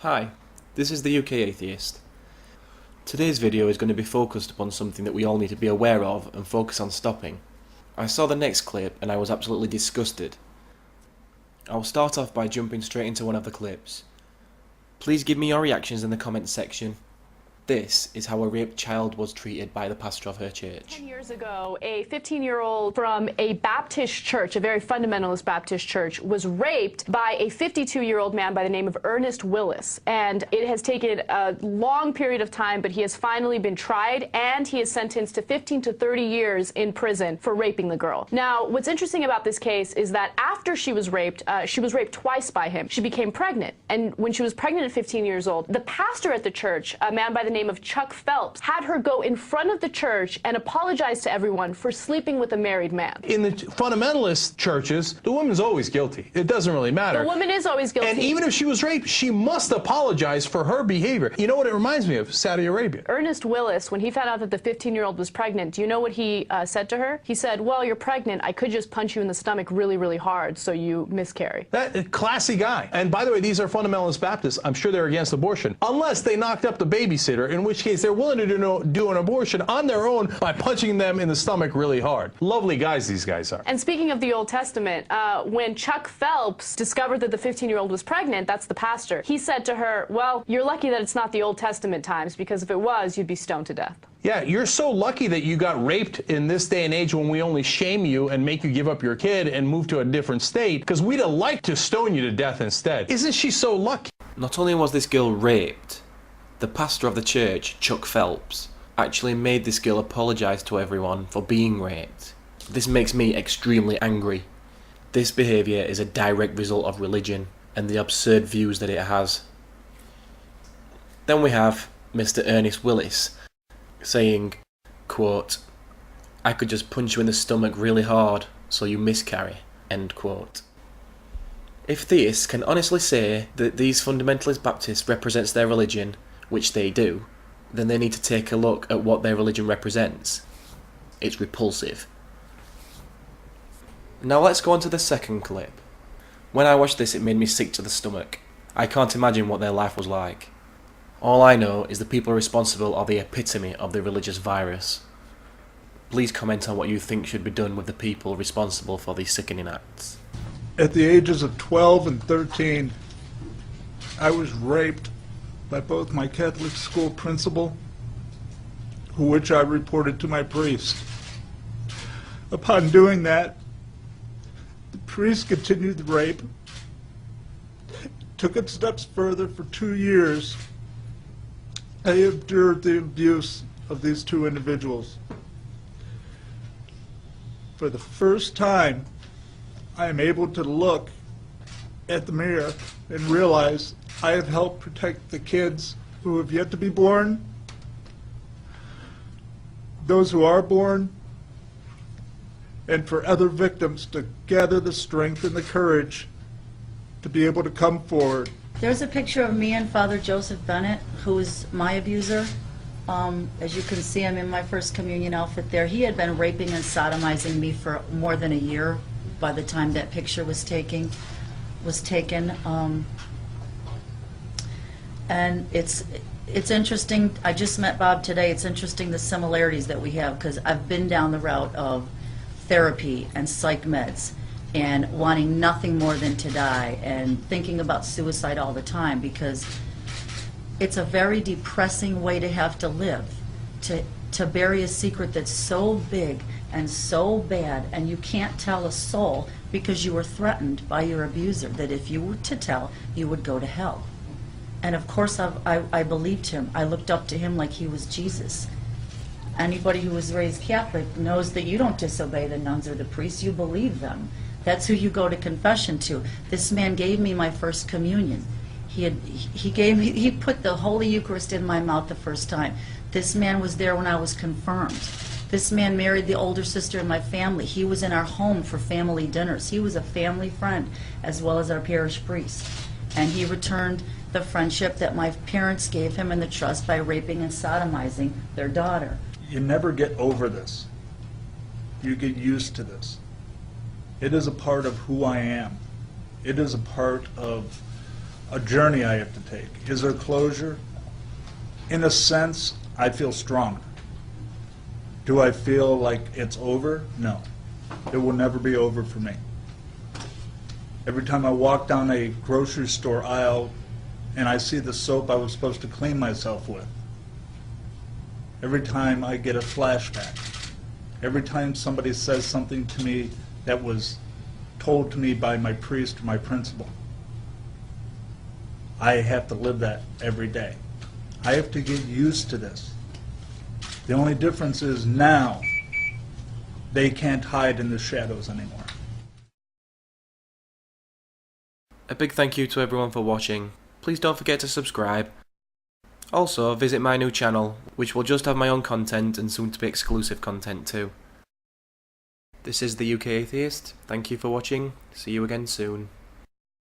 Hi, this is the UK Atheist. Today's video is going to be focused upon something that we all need to be aware of and focus on stopping. I saw the next clip and I was absolutely disgusted. I'll start off by jumping straight into one of the clips. Please give me your reactions in the comments section. This is how a raped child was treated by the pastor of her church. 10 years ago, a 15-year-old from a Baptist church, a very fundamentalist Baptist church, was raped by a 52-year-old man by the name of Ernest Willis. And it has taken a long period of time, but he has finally been tried, and he is sentenced to 15 to 30 years in prison for raping the girl. Now, what's interesting about this case is that after she was raped twice by him. She became pregnant, and when she was pregnant at 15 years old, the pastor at the church, a man by the name of Chuck Phelps, had her go in front of the church and apologize to everyone for sleeping with a married man. In the fundamentalist churches, the woman's always guilty. It doesn't really matter. The woman is always guilty. And even if she was raped, she must apologize for her behavior. You know what it reminds me of? Saudi Arabia. Ernest Willis, when he found out that the 15-year-old was pregnant, do you know what he said to her? He said, well, you're pregnant. I could just punch you in the stomach really, really hard so you miscarry. That classy guy. And by the way, these are fundamentalist Baptists. I'm sure they're against abortion. Unless they knocked up the babysitter, in which case they're willing to do an abortion on their own by punching them in the stomach really hard. Lovely guys these guys are. And speaking of the Old Testament, when Chuck Phelps discovered that the 15-year-old was pregnant, that's the pastor, he said to her, well, you're lucky that it's not the Old Testament times, because if it was, you'd be stoned to death. Yeah, you're so lucky that you got raped in this day and age when we only shame you and make you give up your kid and move to a different state, because we'd have liked to stone you to death instead. Isn't she so lucky? Not only was this girl raped, the pastor of the church, Chuck Phelps, actually made this girl apologise to everyone for being raped. This makes me extremely angry. This behaviour is a direct result of religion and the absurd views that it has. Then we have Mr. Ernest Willis saying, quote, I could just punch you in the stomach really hard so you miscarry, end quote. If theists can honestly say that these fundamentalist Baptists represents their religion, which they do, then they need to take a look at what their religion represents. It's repulsive. Now let's go on to the second clip. When I watched this, it made me sick to the stomach. I can't imagine what their life was like. All I know is the people responsible are the epitome of the religious virus. Please comment on what you think should be done with the people responsible for these sickening acts. At the ages of 12 and 13, I was raped by both my Catholic school principal, which I reported to my priest. Upon doing that, the priest continued the rape, took it steps further for 2 years. I endured the abuse of these two individuals. For the first time, I am able to look at the mirror and realize I have helped protect the kids who have yet to be born, those who are born, and for other victims to gather the strength and the courage to be able to come forward. There's a picture of me and Father Joseph Bennett, who is my abuser. As you can see, I'm in my first communion outfit there. He had been raping and sodomizing me for more than a year by the time that picture was taken. And it's interesting. I just met Bob today. It's interesting the similarities that we have, because I've been down the route of therapy and psych meds and wanting nothing more than to die and thinking about suicide all the time, because it's a very depressing way to have to live, to bury a secret that's so big and so bad, and you can't tell a soul because you were threatened by your abuser that if you were to tell, you would go to hell. And of course I believed him. I looked up to him like he was Jesus. Anybody who was raised Catholic knows that you don't disobey the nuns or the priests, you believe them. That's who you go to confession to. This man gave me my first communion. He put the Holy Eucharist in my mouth the first time. This man was there when I was confirmed. This man married the older sister in my family. He was in our home for family dinners. He was a family friend as well as our parish priest. And he returned the friendship that my parents gave him and the trust by raping and sodomizing their daughter. You never get over this. You get used to this. It is a part of who I am. It is a part of a journey I have to take. Is there closure? In a sense, I feel strong. Do I feel like it's over? No. It will never be over for me. Every time I walk down a grocery store aisle and I see the soap I was supposed to clean myself with, every time I get a flashback, every time somebody says something to me that was told to me by my priest or my principal, I have to live that every day. I have to get used to this. The only difference is now they can't hide in the shadows anymore. A big thank you to everyone for watching. Please don't forget to subscribe. Also, visit my new channel, which will just have my own content and soon to be exclusive content too. This is the UK Atheist. Thank you for watching. See you again soon.